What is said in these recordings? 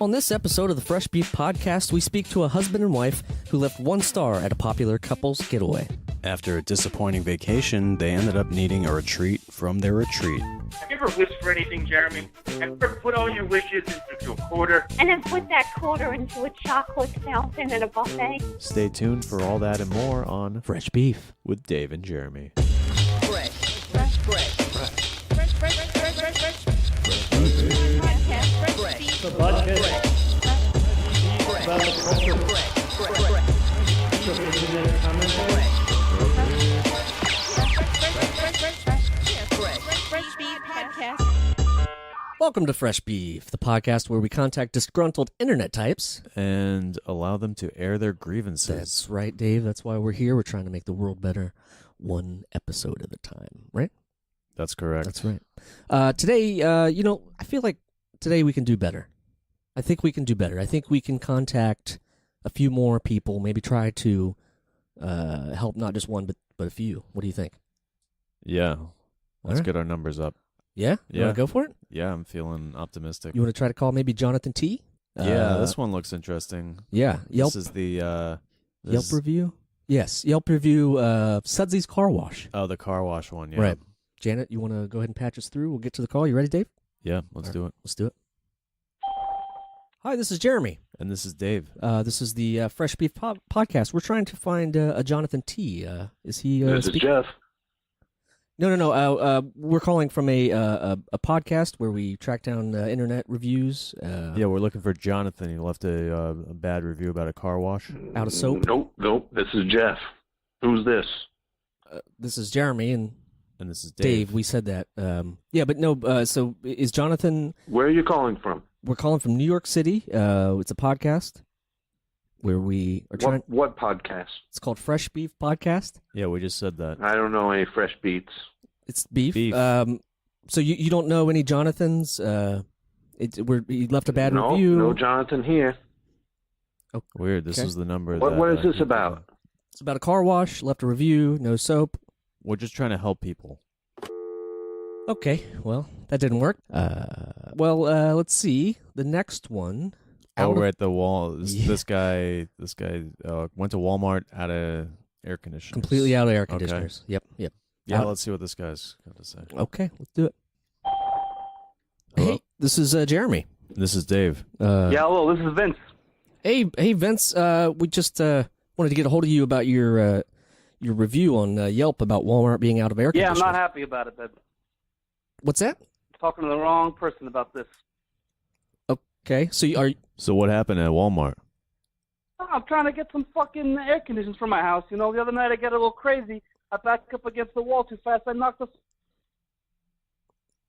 On this episode of the Fresh Beef Podcast, we speak to a husband and wife who left 1 star at a popular couple's getaway. After a disappointing vacation, they ended up needing a retreat from their retreat. Have you ever wished for anything, Jeremy? Have you ever put all your wishes into a quarter? And then put that quarter into a chocolate fountain at a buffet? Stay tuned for all that and more on Fresh Beef with Dave and Jeremy. Fresh. The podcast about the culture of internet commentary. Welcome to Fresh Beef, the podcast where we contact disgruntled internet types. And allow them to air their grievances. That's right, Dave. That's why we're here. We're trying to make the world better one episode at a time, right? That's correct. That's right. Today, I feel like today we can do better. I think we can do better. I think we can contact a few more people, maybe try to help not just one, but a few. What do you think? Yeah. Let's right. get our numbers up. Yeah? You want to go for it? Yeah, I'm feeling optimistic. You want to try to call maybe Jonathan T? This one looks interesting. Yeah. Yelp. This is the... Yelp review? Yes. Yelp review, Sudsy's Car Wash. Oh, the car wash one, yeah. Right. Janet, you want to go ahead and patch us through? We'll get to the call. You ready, Dave? Yeah, let's do it. Let's do it. Hi, this is Jeremy. And this is Dave. This is the Fresh Beef Podcast. We're trying to find a Jonathan T. Is he This is Jeff. No. We're calling from a podcast where we track down internet reviews. Yeah, we're looking for Jonathan. He left a bad review about a car wash. Out of soap. Nope. This is Jeff. Who's this? This is Jeremy and this is Dave. We said that. Yeah, but no. So is Jonathan? Where are you calling from? We're calling from New York City. It's a podcast where we are trying. What podcast? It's called Fresh Beef Podcast. Yeah, we just said that. I don't know any fresh beats. It's beef. Beef. So you don't know any Jonathans? He left a bad review. No Jonathan here. Oh, Weird. This okay. is the number. What is this about? It's about a car wash. Left a review. No soap. We're just trying to help people. Okay. Well, that didn't work. Let's see. The next one. We're at the wall. Yeah. This guy went to Walmart out of air conditioners. Completely out of air conditioners. Okay. Yep. Yeah, let's see what this guy's got to say. Okay, let's do it. Hello? Hey, this is Jeremy. This is Dave. Hello, this is Vince. Hey, Vince. We just wanted to get a hold of you about your review on Yelp about Walmart being out of air Yeah, conditioners. I'm not happy about it, but What's that? I'm talking to the wrong person about this. Okay, So what happened at Walmart? I'm trying to get some fucking air conditioners for my house. You know, the other night I got a little crazy. I backed up against the wall too fast. I knocked the...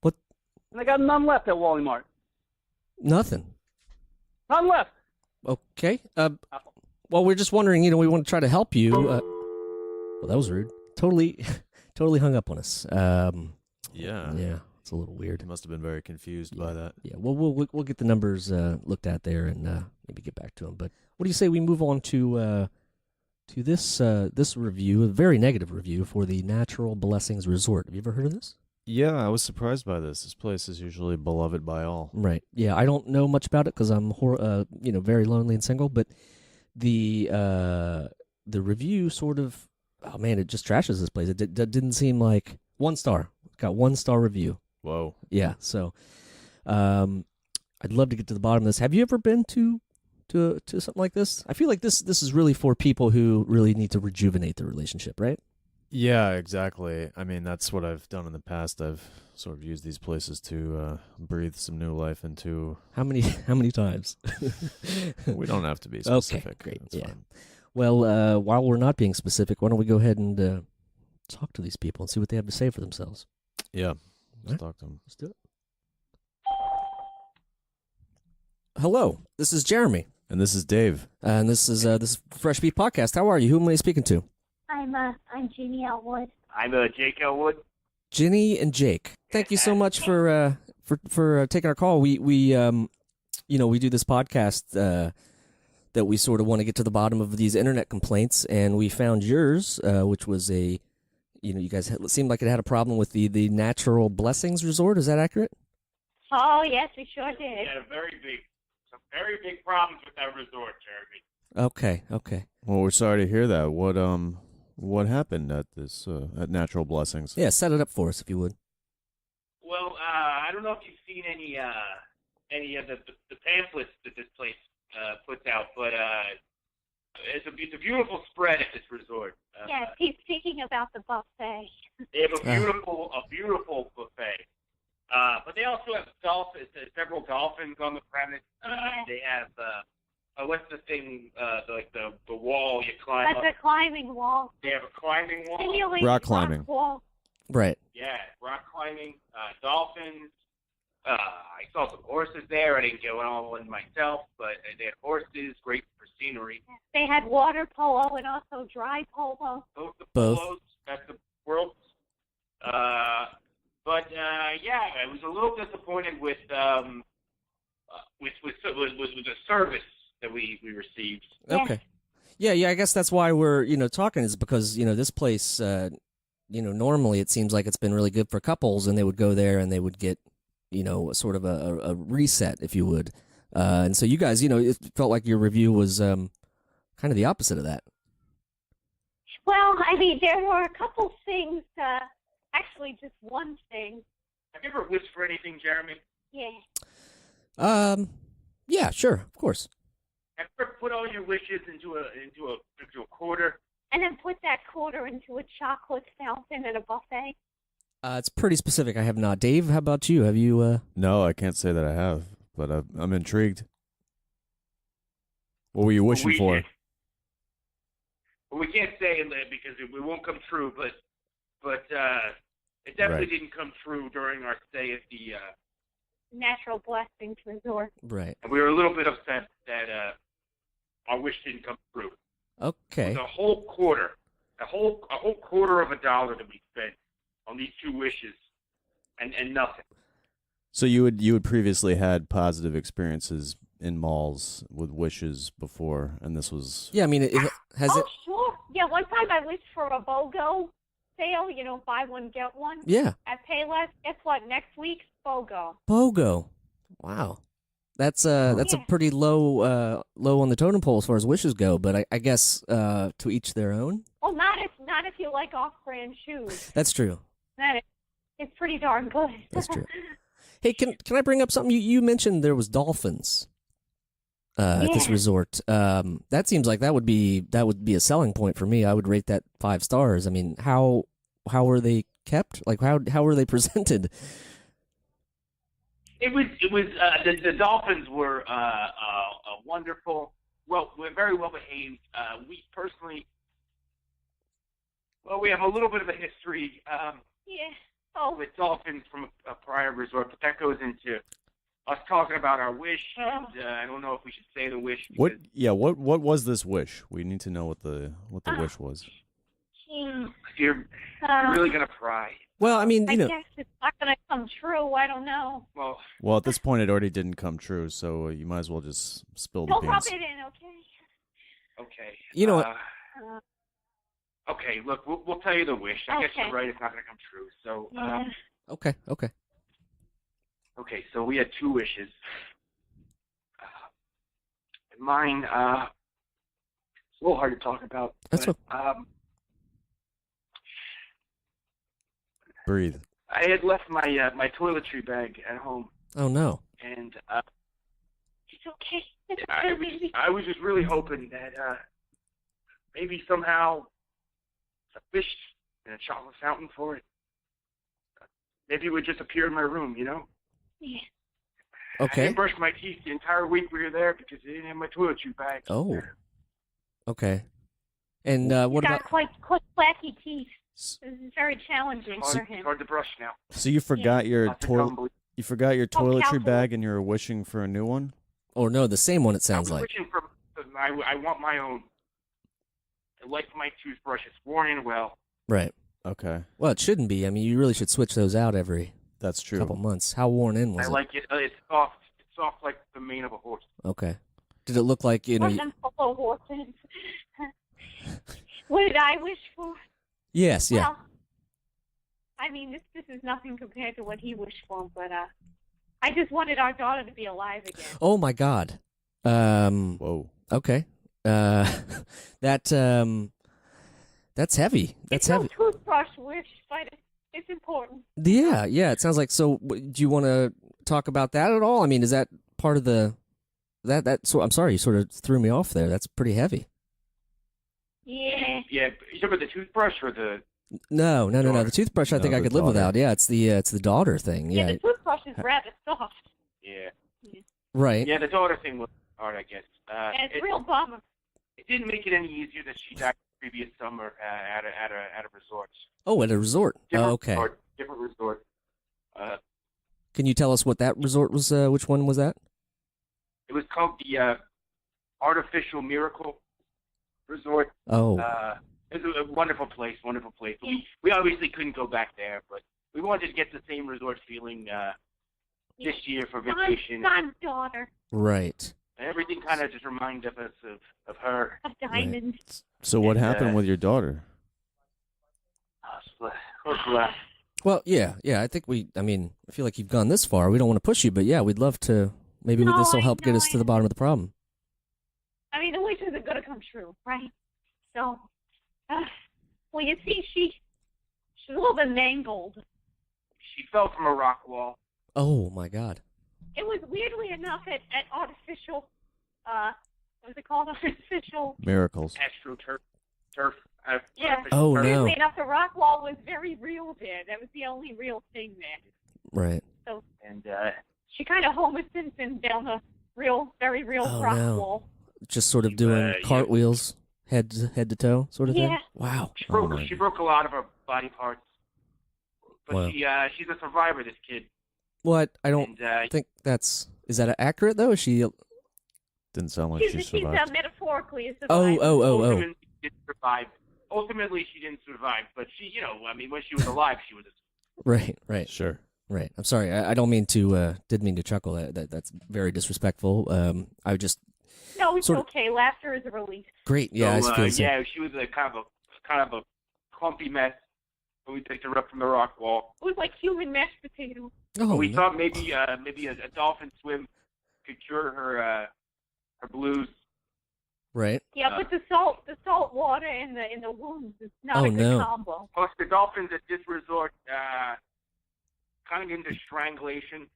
What? And I got none left at Walmart. Nothing. None left. Okay. Well, we're just wondering. We want to try to help you. Well, that was rude. Totally hung up on us. Yeah. Yeah, it's a little weird. He must have been very confused by that. Yeah. Well, we'll get the numbers looked at there and maybe get back to him. But what do you say we move on to this review, a very negative review for the Natural Blessings Resort? Have you ever heard of this? Yeah, I was surprised by this. This place is usually beloved by all. Right. Yeah, I don't know much about it because I'm very lonely and single. But the review sort of, oh man, it just trashes this place. It didn't seem like 1 star. Got 1 star review. Whoa. Yeah. So, I'd love to get to the bottom of this. Have you ever been to something like this? I feel like this is really for people who really need to rejuvenate their relationship, right? Yeah, exactly. I mean, that's what I've done in the past. I've sort of used these places to breathe some new life into. How many times? We don't have to be specific. Okay, great. It's yeah. fine. Well, while we're not being specific, why don't we go ahead and talk to these people and see what they have to say for themselves? Yeah. Let's Right. talk to them. Let's do it. Hello, this is Jeremy, And this is Dave. and this is Fresh Beef Podcast. How are you? Who am I speaking to? I'm Jeannie Elwood. I'm Jake Elwood. Ginny and Jake. Thank you so much for taking our call. We do this podcast that we sort of want to get to the bottom of these internet complaints, and we found yours, which was you guys seemed like it had a problem with the Natural Blessings Resort. Is that accurate? Oh, yes, we sure did. Had a very big some very big problems with that resort, Jeremy. Okay, okay. Well, we're sorry to hear that. What happened at this at Natural Blessings? Yeah, set it up for us if you would. Well, I don't know if you've seen any of the pamphlets that this place puts out, but it's a beautiful spread at this resort. Yes, he's speaking about the buffet. They have a beautiful buffet. But they also have several dolphins on the premise. They have what's the thing? Like the wall you climb That's up. a climbing wall. They have a climbing wall. Simulated Rock climbing. wall. Right. Yeah, rock climbing, dolphins. I saw some horses there. I didn't go all in myself, but they had horses, great for scenery. They had water polo and also dry polo. Both the Both. polos, that's the world. But yeah, I was a little disappointed with the service that we received. Yeah. Okay. Yeah, I guess that's why we're, talking is because, this place, normally it seems like it's been really good for couples and they would go there and they would get, sort of a reset, if you would. And so you guys, it felt like your review was kind of the opposite of that. Well, I mean, there were a couple things, actually just one thing. Have you ever wished for anything, Jeremy? Yeah. Yeah, sure, of course. Have you ever put all your wishes into a quarter? And then put that quarter into a chocolate fountain at a buffet. It's pretty specific. I have not. Dave, how about you? Have you? No, I can't say that I have, but I'm intrigued. What were you wishing for? Well, we can't say it because it won't come true, but it definitely didn't come true during our stay at the Natural Blessings Resort. Right. and we were a little bit upset that our wish didn't come true. Okay. The whole quarter, a whole quarter of a dollar that we spent on these two wishes, and nothing. So you had previously had positive experiences in malls with wishes before, and this was Yeah, I mean, has Oh, it? sure. Yeah, one time I wished for a BOGO sale, buy one, get one. Yeah, At Payless, guess what? Next week's BOGO. BOGO. Wow, that's a Yeah. pretty low on the totem pole as far as wishes go. But I guess to each their own. Well, not if you like off-brand shoes. That's true. It's pretty darn good. That's true. Hey, can I bring up something? You mentioned there was dolphins at this Yeah. resort. That seems like that would be a selling point for me. I would rate that 5 stars. I mean, how were they kept? Like how were they presented? It was the dolphins were wonderful. Well, we're very well behaved. We personally, we have a little bit of a history Yeah. Oh, with dolphins from a prior resort, but that goes into us talking about our wish. And, I don't know if we should say the wish. what? because Yeah, what was this wish? We need to know what the wish was. You're really gonna cry. Well, I mean, I guess it's not going to come true. I don't know. Well, at this point, it already didn't come true, so you might as well just spill the Don't rub beans. it in, okay? Okay. You know what? Okay, look, we'll tell you the wish. I guess Okay. you're right. It's not gonna come true. So. Yeah. Okay. Okay, so we had 2 wishes. Mine, it's a little hard to talk about. That's but, Breathe. I had left my my toiletry bag at home, Oh no. and It's okay. It's okay, baby. I was just really hoping that maybe somehow a fish in a chocolate fountain for it. Maybe it would just appear in my room, Yeah. I Okay. didn't brush my teeth the entire week we were there because I didn't have my toiletry bag. Oh. Okay. And what Got about? quite wacky teeth. This is very challenging It's for hard, him. it's hard to brush now. So you forgot your Lots of gum bleed. toiletry calculate. bag, and you were wishing for a new one. Or no, the same one. It I sounds was like. wishing for. I want my own. I like my toothbrush. It's worn in well. Right. Okay, Well, it shouldn't be. I mean, you really should switch those out every that's true. couple months. How worn in was I it? like it. It's soft. It's soft like the mane of a horse. Okay. Did it look like One of them polo horses. What did I wish for? Yes. Yeah. Well, I mean, this is nothing compared to what he wished for, but I just wanted our daughter to be alive again. Oh my God. Whoa. Okay. That's heavy. That's it's heavy. no toothbrush wish, but it's important. Yeah. It sounds like. So, do you want to talk about that at all? I mean, is that part of the that? So, I'm sorry, you sort of threw me off there. That's pretty heavy. Yeah. Yeah, you talking about the toothbrush or the? No. The toothbrush, I think No, I the could live daughter. without. Yeah, it's the daughter thing. Yeah, Yeah. the toothbrush is rather soft. Yeah. Right. Yeah, the daughter thing was hard, I guess. And it's a real bummer. It didn't make it any easier that she died the previous summer at a resort. Oh, at a resort. Different Okay. resort. Different resort. Can you tell us what that resort was? Which one was that? It was called the Artificial Miracle Resort. Oh. It was a wonderful place, wonderful place. We obviously couldn't go back there, but we wanted to get the same resort feeling this year for vacation. Son's daughter. Right. And everything kind of just reminded us of her. Of Diamond. So what And, happened with your daughter? Well, yeah. I think I feel like you've gone this far. We don't want to push you, but yeah, we'd love to. Maybe No, this will I help get know, us to the bottom of the problem. I mean, the wishes are going to come true, right? So, well, you see, she's a little bit mangled. She fell from a rock wall. Oh my God. It was weirdly enough at artificial, what was it called? Artificial. Miracles. Astroturf. Yeah. Oh, no. Weirdly enough, the rock wall was very real there. That was the only real thing there. Right. So, And she kind of Homer Simpson down the very real Oh, rock no. wall. Just sort of doing yeah. cartwheels, head to toe, sort of thing. Yeah. Wow. she broke a lot of her body parts. But Wow. she's a survivor, this kid. What? I don't And, think is that accurate though? Is she? Didn't sound like she She's survived. metaphorically a Oh. survivor. Ultimately, she didn't survive. Ultimately, she didn't survive. But she, when she was alive, she was Right. Sure. Right. I'm sorry. I don't mean to. Didn't mean to chuckle. That's very disrespectful. I would just. No, it's sort of- okay. Laughter is a release. Great. Yeah. I So, feel the same. yeah, she was a kind of a clumpy mess. When we picked her up from the rock wall. It was like human mashed potato. Oh. We no. thought maybe a dolphin swim could cure her blues. Right. Yeah, but the salt water in the wounds is not Oh, a good no. combo. Plus, the dolphins at this resort kind of into strangulation.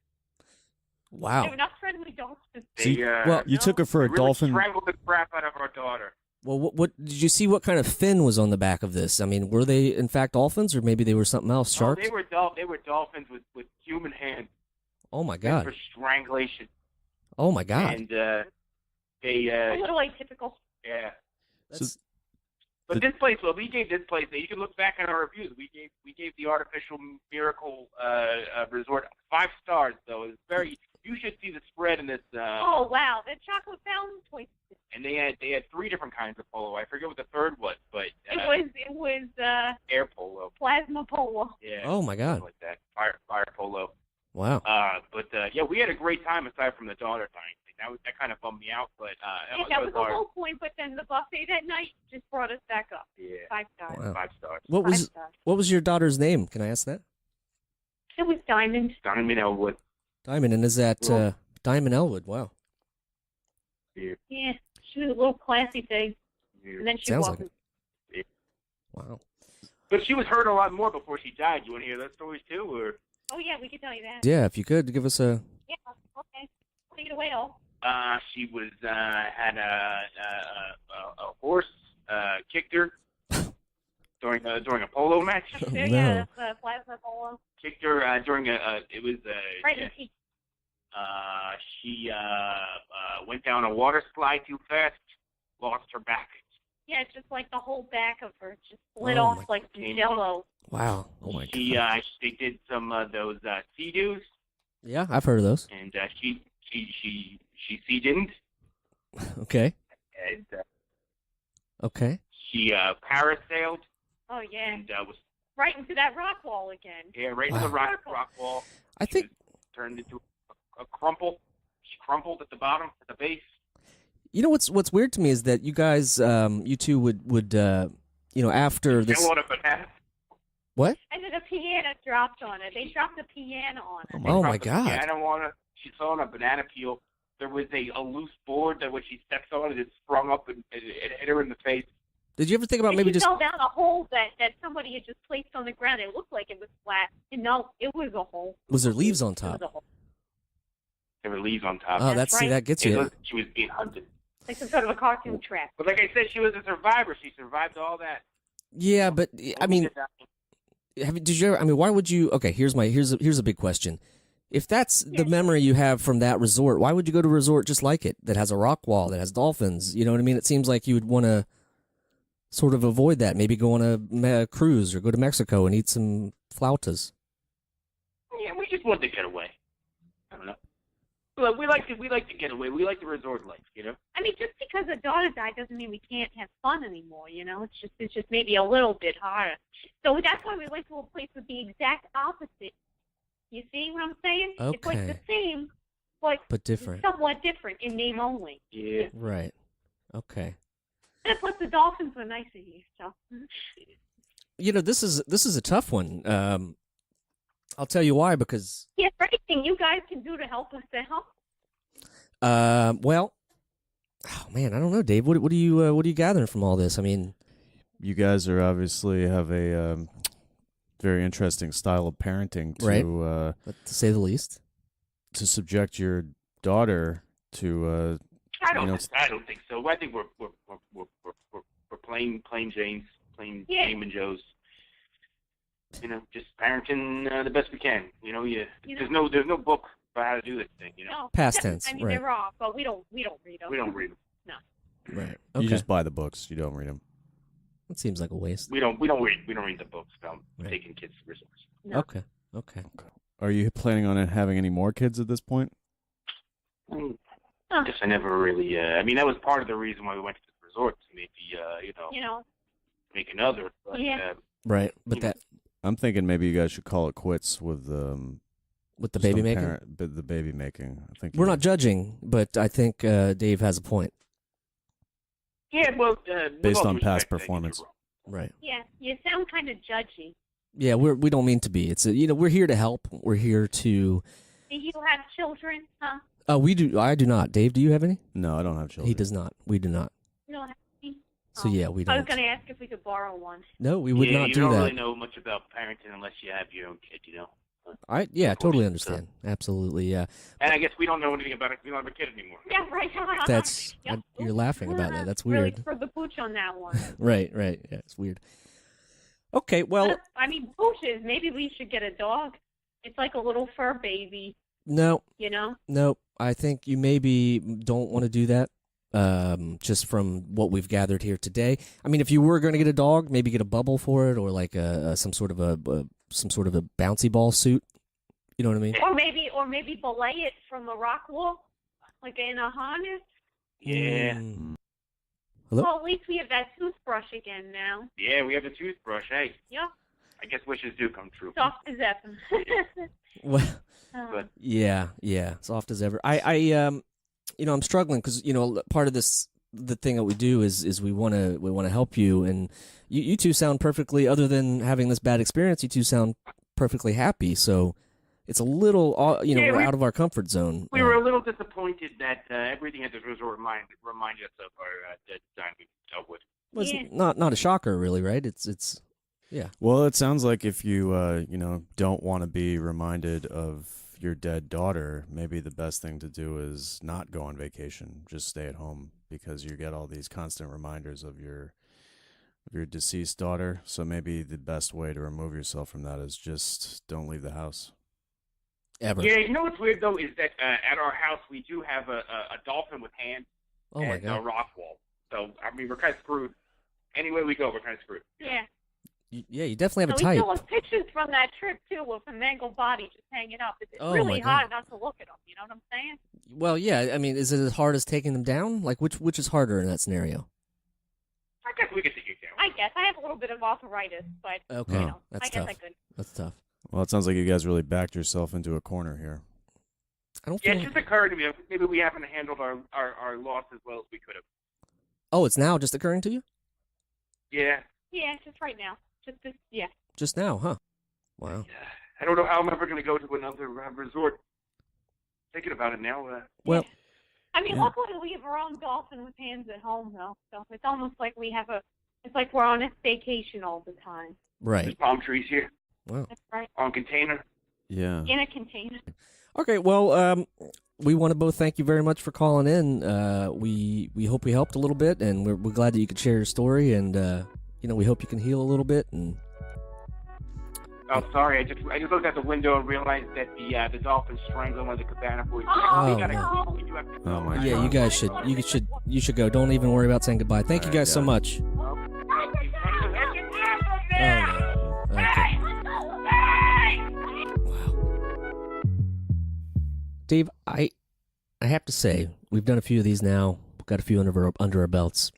Wow. They're not friendly dolphins. They, well, You took her for a really dolphin. strangled the crap out of our daughter. Well, what did you see? What kind of fin was on the back of this? I mean, were they in fact dolphins, or maybe they were something else? Sharks? Oh, they were dolphins with human hands. Oh my meant God. For strangulation. Oh my God. And they A little atypical. yeah. That's- But this place, well, we gave this place. You can look back on our reviews. We gave the Artificial Miracle Resort 5 stars. Though it's very. You should see the spread in this. Oh wow, the chocolate fountain twist. And they had 3 different kinds of polo. I forget what the third was, but It was air polo. plasma polo. Yeah. Oh my God. Something like that. Fire polo. Wow. But yeah, we had a great time aside from the daughter thing. That kind of bummed me out, but That was the whole point. But then the buffet that night just brought us back up. Yeah. 5 stars. Wow. 5 stars. What 5 was stars. your daughter's name? Can I ask that? It was Diamond. Donovan Elwood. Diamond, and is that Well- Diamond Elwood? Wow. Yeah, she was a little classy thing, and then she Sounds like wasn't. Wow. But she was hurt a lot more before she died. You want to hear that story too, or? Oh yeah, we could tell you that. Yeah, if you could give us a. Yeah. Okay. Take it away, all. She was had a horse kicked her during a polo match. Oh, Yeah, no. that's the plasma polo. Kicked her during it was Right in the teeth. she went down a water slide too fast, lost her back. Yeah, it's just like the whole back of her just split Oh, off my like some God. jello. Wow. Oh my She God. they did some of those sea-doos, Yeah, I've heard of those. and she didn't, Okay. and Okay. she parasailed Oh yeah, and was right into that rock wall again. right in the Wow. rock wall. I think. Turned into a crumple. She crumpled at the bottom, at the base. You know what's weird to me is that you guys, you two would after this. Fell on a banana. What? And then a piano dropped on her. They dropped a piano on her. Oh my Dropped the God! piano on her. She fell on a banana peel. There was a loose board that when she steps on it sprung up and it hit her in the face. Did you ever think about And maybe she just? fell down a hole that somebody had just placed on the ground. It looked like it was flat. And no, it was a hole. Was there leaves on It top? was a hole. There were leaves on top. Oh, That's see, right. that gets you. She was being hunted. Like some sort of a cartoon trap. But like I said, she was a survivor. She survived all that. Yeah, but I mean, did you ever? I mean, why would you? Okay, here's a big question. If that's the memory you have from that resort, why would you go to a resort just like it that has a rock wall that has dolphins? You know what I mean? It seems like you would want to sort of avoid that. Maybe go on a cruise or go to Mexico and eat some flautas. Yeah, we just wanted to get away. I don't know. Look, we like to get away. We like the resort life, you know. I mean, just because a daughter died doesn't mean we can't have fun anymore, you know? It's just maybe a little bit harder. So that's why we went to a place with the exact opposite. You see what I'm saying? It's like the Okay. same, but different. somewhat different in name only. Yeah. Right. Okay. And plus the dolphins were nicer here, so. You know, this is a tough one. I'll tell you why, because Yeah, for anything you guys can do to help us out. well, oh man, I don't know, Dave. What are you gathering from all this? I mean, You guys are obviously have a very interesting style of parenting to Right. To say the least. to subject your daughter to I don't think so. I think we're plain Janes, plain Yeah. James and Joes. You know, just parenting the best we can. You know, there's no book about how to do this thing. You know, No, Past except- tense, I mean, right. they're off, but we don't read them. we don't read them. Right. you Okay. just buy the books, you don't read them. That seems like a waste. We don't read the books about Right. taking kids to resorts. No. Okay. Are you planning on having any more kids at this point? I guess I never really. I mean, that was part of the reason why we went to the resort to maybe You know, make another. But, Yeah. Right. But that I'm thinking maybe you guys should call it quits with with the baby some making. the baby making. I think We're not judging, but I think Dave has a point. yeah, well, Based with all on due past respect, I think performance. you're wrong. Right. yeah, you sound kind of judgy. Yeah, we don't mean to be. It's we're here to help. We're here to. Do you have children, huh? We do. I do not. Dave, do you have any? No, I don't have children. He does not. We do not. You don't have any? So yeah, we I was don't. going to ask if we could borrow one. No, we would Yeah, not you do don't that. really know much about parenting unless you have your own kid, you know. I totally So- understand. Absolutely. Yeah. And I guess we don't know anything about it. We don't have a kid anymore. Yeah, right. That's Yep. you're laughing about that. That's Really weird. for the pooch on that one. Right. Yeah, it's weird. Okay. Well, I mean, pooches. Maybe we should get a dog. It's like a little fur baby, no. you know? I think you maybe don't want to do that. Just from what we've gathered here today. I mean, if you were going to get a dog, maybe get a bubble for it, or like some sort of a bouncy ball suit. You know what I mean? Or maybe belay it from a rock wall, like in a harness. Yeah. Mm. Hello? Well, at least we have that toothbrush again now. Yeah, we have the toothbrush. Hey, Yeah, I guess wishes do come true. soft as ever. Well, But yeah, soft as ever. I'm struggling because part of the thing that we do is we want to help you, and you two sound perfectly. Other than having this bad experience, you two sound perfectly happy. So it's a little, we're out of our comfort zone. we were a little disappointed that everything at this resort reminded us of our dead time we dealt with. Well, it's Yeah. not a shocker, really, right? It's yeah. Well, it sounds like if you don't want to be reminded of your dead daughter, maybe the best thing to do is not go on vacation. Just stay at home because you get all these constant reminders of your deceased daughter. So maybe the best way to remove yourself from that is just don't leave the house. Ever. Yeah, you know what's weird though is that at our house we do have a dolphin with hands Oh my and a god. rock wall. So I mean we're kind of screwed. Anywhere we go, we're kind of screwed. Yeah. Yeah, you definitely have So a we type. still have pictures from that trip too with a mangled body just hanging up. It's Oh, my really God. hard not to look at them. You know what I'm saying? Well, yeah. I mean, is it as hard as taking them down? Like, which is harder in that scenario? I guess we could take it down. I guess I have a little bit of arthritis, but Okay, you know, that's I guess tough. I could. That's tough. Well, it sounds like you guys really backed yourself into a corner here. I don't Yeah, feel. it just occurred to me maybe we haven't handled our loss as well as we could have. Oh, it's now just occurring to you? Yeah. Yeah, just right now. Just this. Yeah. Just now, huh? Wow. I don't know how I'm ever going to go to another resort. Thinking about it now. Well, I mean, luckily we have our own dolphin with hands at home, though. So it's almost like it's like we're on a staycation all the time. right. There's palm trees here Wow. That's right. on container. Yeah. In a container. Okay, well, we want to both thank you very much for calling in. We hope we helped a little bit, and we're glad that you could share your story, and we hope you can heal a little bit. And Oh, sorry. I just looked out the window and realized that the dolphin's strangling one of the cabana boys. Oh, we gotta no. go. We do have to go. Oh, my yeah, God. you guys should go. Don't even worry about saying goodbye. Thank you guys so much. Oh, no. Okay. Wow. Dave, I have to say, we've done a few of these now. We've got a few under our belts.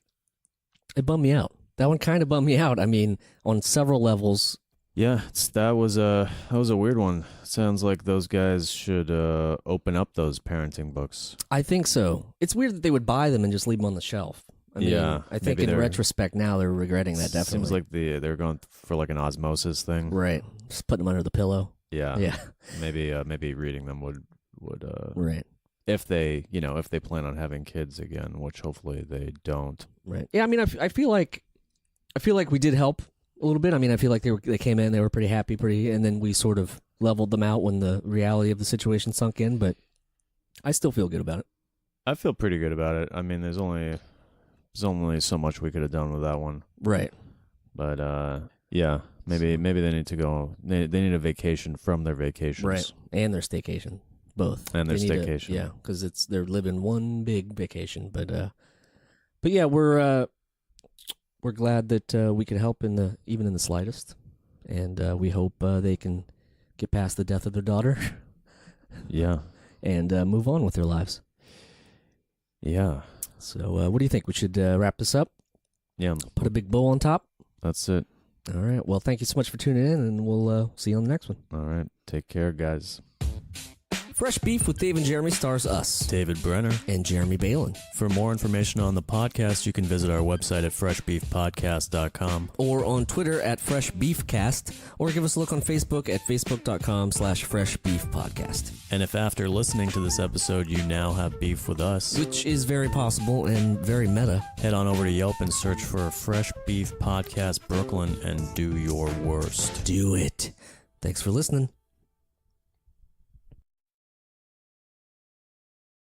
It bummed me out. That one kind of bummed me out. I mean, on several levels. Yeah, that was a weird one. Sounds like those guys should open up those parenting books. I think so. It's weird that they would buy them and just leave them on the shelf. I mean, Yeah, I think maybe in they're- retrospect now they're regretting that, definitely. Seems like they're going for like an osmosis thing. Right. Just putting them under the pillow. Yeah. Yeah. Maybe reading them would Right. if they plan on having kids again, which hopefully they don't. Right. Yeah, I mean, I feel like we did help a little bit. I mean, I feel like they came in, they were pretty happy, and then we sort of leveled them out when the reality of the situation sunk in, but I still feel good about it. I feel pretty good about it. I mean, there's only so much we could have done with that one. Right. But yeah, maybe they need to go. They need a vacation from their vacations. Right. And their staycation. Both. And their They need staycation. yeah, because they're living one big vacation. But yeah, we're glad that we could help even in the slightest, and we hope they can get past the death of their daughter. Yeah. And move on with their lives. Yeah. So what do you think? We should wrap this up? Yeah. Put a big bow on top? That's it. All right. Well, thank you so much for tuning in, and we'll see you on the next one. All right. Take care, guys. Fresh Beef with Dave and Jeremy stars us, David Brenner. and Jeremy Balon. For more information on the podcast, you can visit our website at freshbeefpodcast.com. Or on Twitter at Fresh Beefcast, or give us a look on Facebook at facebook.com/freshbeefpodcast. And if after listening to this episode you now have beef with us, Which is very possible and very meta. head on over to Yelp and search for Fresh Beef Podcast Brooklyn and do your worst. Do it. Thanks for listening.